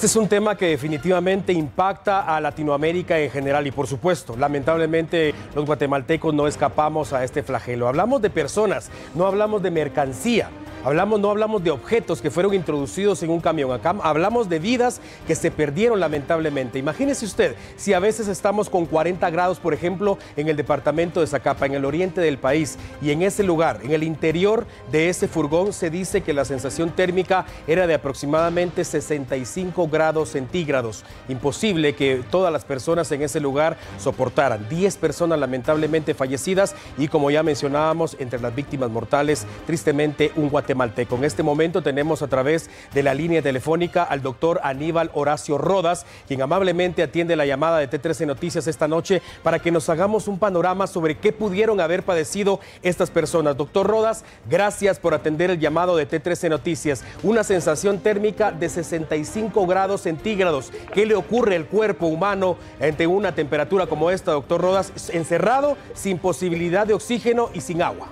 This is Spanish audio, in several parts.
Este es un tema que definitivamente impacta a Latinoamérica en general y, por supuesto, lamentablemente los guatemaltecos no escapamos a este flagelo. Hablamos de personas, no hablamos de mercancía. No hablamos de objetos que fueron introducidos en un camión. Acá hablamos de vidas que se perdieron lamentablemente. Imagínese usted, si a veces estamos con 40 grados, por ejemplo, en el departamento de Zacapa, en el oriente del país, y en ese lugar, en el interior de ese furgón, se dice que la sensación térmica era de aproximadamente 65 grados centígrados. Imposible que todas las personas en ese lugar soportaran. 10 personas lamentablemente fallecidas y, como ya mencionábamos, entre las víctimas mortales, tristemente, un guatemalteco. En este momento tenemos a través de la línea telefónica al doctor Aníbal Horacio Rodas, quien amablemente atiende la llamada de T13 Noticias esta noche para que nos hagamos un panorama sobre qué pudieron haber padecido estas personas. Doctor Rodas, gracias por atender el llamado de T13 Noticias. Una sensación térmica de 65 grados centígrados. ¿Qué le ocurre al cuerpo humano ante una temperatura como esta, doctor Rodas? Encerrado, sin posibilidad de oxígeno y sin agua.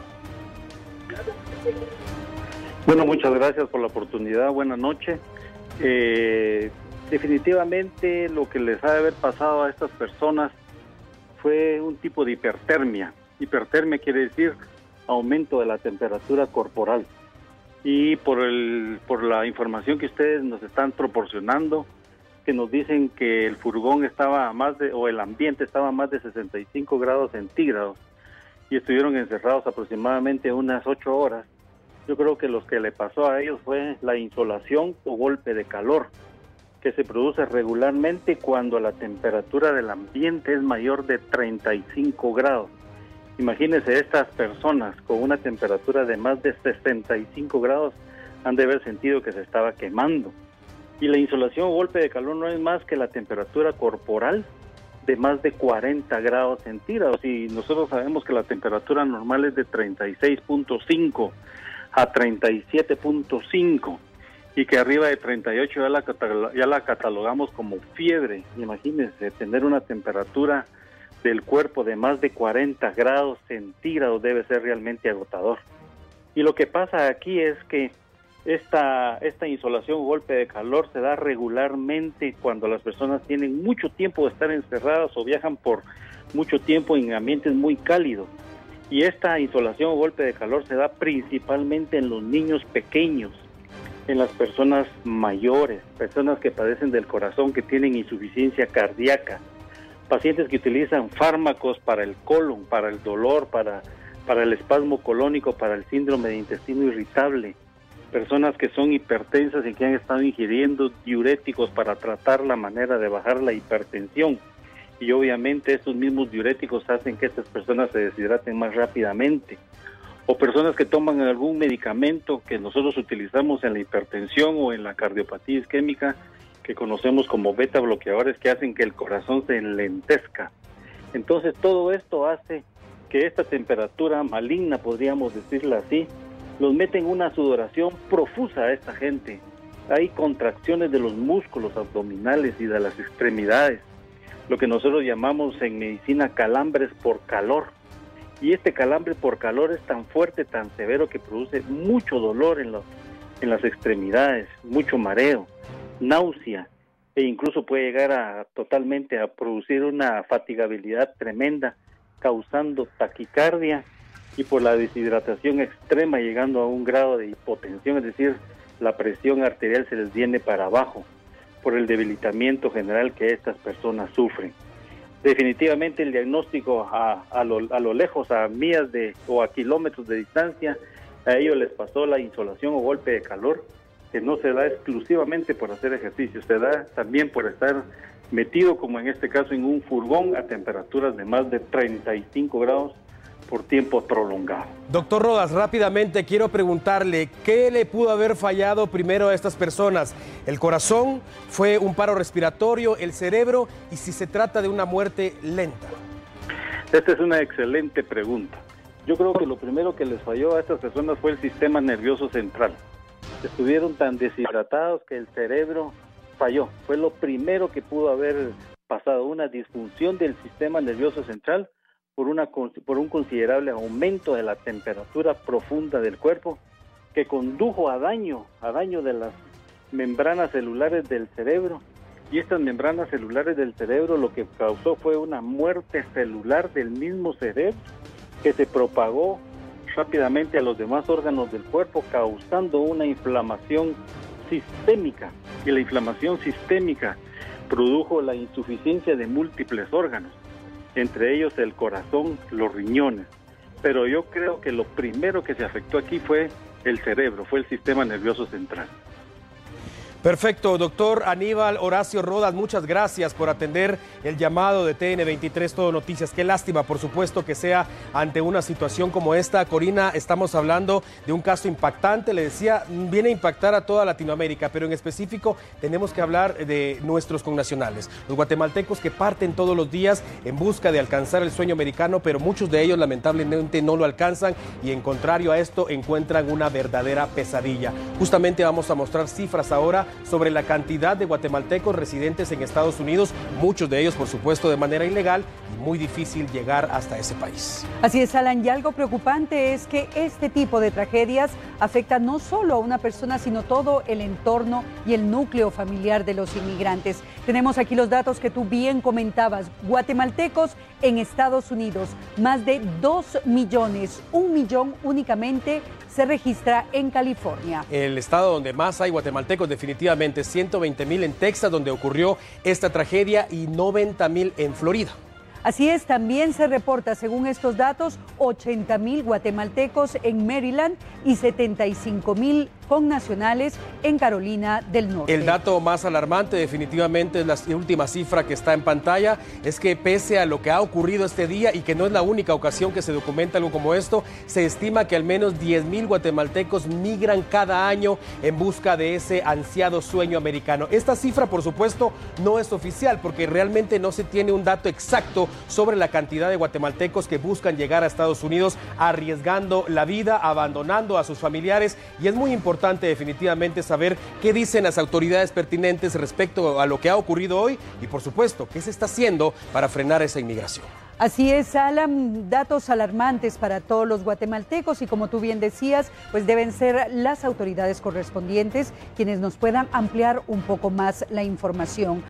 Bueno, muchas gracias por la oportunidad. Buenas noches. Definitivamente lo que les ha de haber pasado a estas personas fue un tipo de hipertermia. Hipertermia quiere decir aumento de la temperatura corporal. Y por la información que ustedes nos están proporcionando, que nos dicen que el furgón estaba el ambiente estaba a más de 65 grados centígrados y estuvieron encerrados aproximadamente unas 8 horas. Yo creo que lo que le pasó a ellos fue la insolación o golpe de calor, que se produce regularmente cuando la temperatura del ambiente es mayor de 35 grados. Imagínense, estas personas con una temperatura de más de 65 grados han de haber sentido que se estaba quemando. Y la insolación o golpe de calor no es más que la temperatura corporal de más de 40 grados centígrados. Y nosotros sabemos que la temperatura normal es de 36.5 a 37.5 y que arriba de 38 ya la catalogamos como fiebre. Imagínense, tener una temperatura del cuerpo de más de 40 grados centígrados debe ser realmente agotador. Y lo que pasa aquí es que esta insolación o golpe de calor se da regularmente cuando las personas tienen mucho tiempo de estar encerradas o viajan por mucho tiempo en ambientes muy cálidos. Y esta insolación o golpe de calor se da principalmente en los niños pequeños, en las personas mayores, personas que padecen del corazón, que tienen insuficiencia cardíaca, pacientes que utilizan fármacos para el colon, para el dolor, para el espasmo colónico, para el síndrome de intestino irritable, personas que son hipertensas y que han estado ingiriendo diuréticos para tratar la manera de bajar la hipertensión. Y obviamente estos mismos diuréticos hacen que estas personas se deshidraten más rápidamente. O personas que toman algún medicamento que nosotros utilizamos en la hipertensión o en la cardiopatía isquémica, que conocemos como beta bloqueadores, que hacen que el corazón se enlentezca. Entonces todo esto hace que esta temperatura maligna, podríamos decirla así, los mete en una sudoración profusa a esta gente. Hay contracciones de los músculos abdominales y de las extremidades, lo que nosotros llamamos en medicina calambres por calor. Y este calambre por calor es tan fuerte, tan severo, que produce mucho dolor en las extremidades, mucho mareo, náusea, e incluso puede llegar totalmente a producir una fatigabilidad tremenda, causando taquicardia y por la deshidratación extrema llegando a un grado de hipotensión, es decir, la presión arterial se les viene para abajo por el debilitamiento general que estas personas sufren. Definitivamente el diagnóstico a lo lejos, a millas o a kilómetros de distancia, a ellos les pasó la insolación o golpe de calor, que no se da exclusivamente por hacer ejercicio, se da también por estar metido, como en este caso, en un furgón a temperaturas de más de 35 grados por tiempo prolongado. Doctor Rodas, rápidamente quiero preguntarle, ¿qué le pudo haber fallado primero a estas personas? ¿El corazón? ¿Fue un paro respiratorio? ¿El cerebro? ¿Y si se trata de una muerte lenta? Esta es una excelente pregunta. Yo creo que lo primero que les falló a estas personas fue el sistema nervioso central. Estuvieron tan deshidratados que el cerebro falló. Fue lo primero que pudo haber pasado, una disfunción del sistema nervioso central por un considerable aumento de la temperatura profunda del cuerpo, que condujo a daño membranas celulares del cerebro. Y estas membranas celulares del cerebro lo que causó fue una muerte celular del mismo cerebro que se propagó rápidamente a los demás órganos del cuerpo, causando una inflamación sistémica. Y la inflamación sistémica produjo la insuficiencia de múltiples órganos, entre ellos el corazón, los riñones. Pero yo creo que lo primero que se afectó aquí fue el cerebro, fue el sistema nervioso central. Perfecto, doctor Aníbal Horacio Rodas, muchas gracias por atender el llamado de TN23 Todo Noticias. Qué lástima, por supuesto, que sea ante una situación como esta. Corina, estamos hablando de un caso impactante, le decía, viene a impactar a toda Latinoamérica, pero en específico tenemos que hablar de nuestros connacionales, los guatemaltecos que parten todos los días en busca de alcanzar el sueño americano, pero muchos de ellos lamentablemente no lo alcanzan y en contrario a esto encuentran una verdadera pesadilla. Justamente vamos a mostrar cifras ahora sobre la cantidad de guatemaltecos residentes en Estados Unidos, muchos de ellos por supuesto de manera ilegal, y muy difícil llegar hasta ese país. Así es, Alan, y algo preocupante es que este tipo de tragedias afecta no solo a una persona, sino todo el entorno y el núcleo familiar de los inmigrantes. Tenemos aquí los datos que tú bien comentabas. Guatemaltecos en Estados Unidos, más de 2 millones, 1 millón únicamente se registra en California. El estado donde más hay guatemaltecos, definitivamente 120,000 en Texas, donde ocurrió esta tragedia, y 90,000 en Florida. Así es, también se reporta, según estos datos, 80,000 guatemaltecos en Maryland y 75,000 connacionales en Carolina del Norte. El dato más alarmante, definitivamente, es la última cifra que está en pantalla, es que pese a lo que ha ocurrido este día y que no es la única ocasión que se documenta algo como esto, se estima que al menos 10,000 guatemaltecos migran cada año en busca de ese ansiado sueño americano. Esta cifra, por supuesto, no es oficial porque realmente no se tiene un dato exacto sobre la cantidad de guatemaltecos que buscan llegar a Estados Unidos arriesgando la vida, abandonando a sus familiares, y es muy importante definitivamente saber qué dicen las autoridades pertinentes respecto a lo que ha ocurrido hoy y por supuesto qué se está haciendo para frenar esa inmigración. Así es, Alan, datos alarmantes para todos los guatemaltecos y como tú bien decías, pues deben ser las autoridades correspondientes quienes nos puedan ampliar un poco más la información.